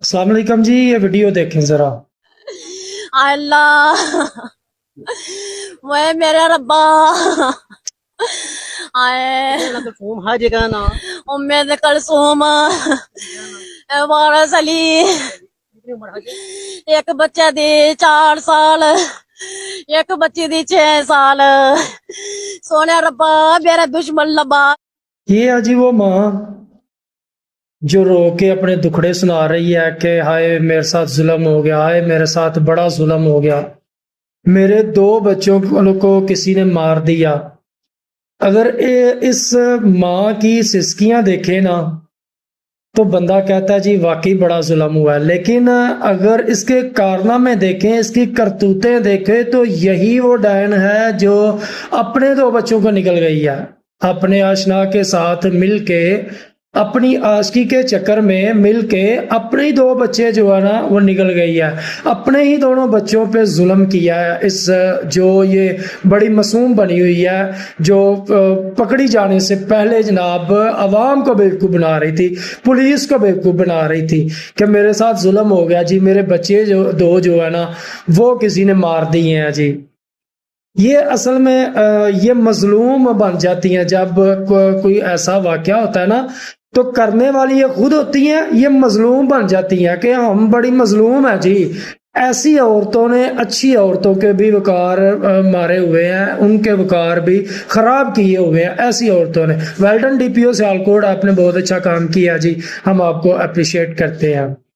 अस्सलाम वालेकुम जी, ये वीडियो देखें जरा। अल्लाह वो मेरे रब्बा आए कलसूम हर जगह ना उम्मीद कलसूम वारस अली एक बच्चे दी 4 साल एक बच्ची दी 6 साल सोने रब्बा मेरा दुश्मन लबा। ये है जी वो माँ जो रो के अपने दुखड़े सुना रही है कि हाय मेरे साथ जुल्म हो गया, हाय मेरे साथ बड़ा जुल्म हो गया, मेरे 2 बच्चों को किसी ने मार दिया। अगर इस माँ की सिसकियां देखे ना तो बंदा कहता है जी वाकई बड़ा जुल्म हुआ है। लेकिन अगर इसके कारनामे देखें, इसकी करतूतें देखें तो यही वो डैन है जो अपने 2 बच्चों को निकल गई है, अपने आशना के साथ मिलके, अपनी आशिकी के चक्कर में मिलके अपने ही 2 बच्चे जो है ना वो निकल गई है, अपने ही दोनों बच्चों पे जुल्म किया है। इस जो ये बड़ी मासूम बनी हुई है जो पकड़ी जाने से पहले जनाब अवाम को बेवकूफ़ बना रही थी, पुलिस को बेवकूफ़ बना रही थी कि मेरे साथ जुल्म हो गया जी, मेरे बच्चे जो 2 जो है ना वो किसी ने मार दिए हैं जी। ये असल में ये मजलूम बन जाती हैं जब कोई ऐसा वाकया होता है ना, तो करने वाली ये खुद होती हैं, ये मजलूम बन जाती हैं कि हम बड़ी मजलूम हैं जी। ऐसी औरतों ने अच्छी औरतों के भी वकार मारे हुए हैं, उनके वकार भी खराब किए हुए हैं ऐसी औरतों ने। वेल डन DPO सियालकोट, आपने बहुत अच्छा काम किया जी, हम आपको अप्रिशिएट करते हैं।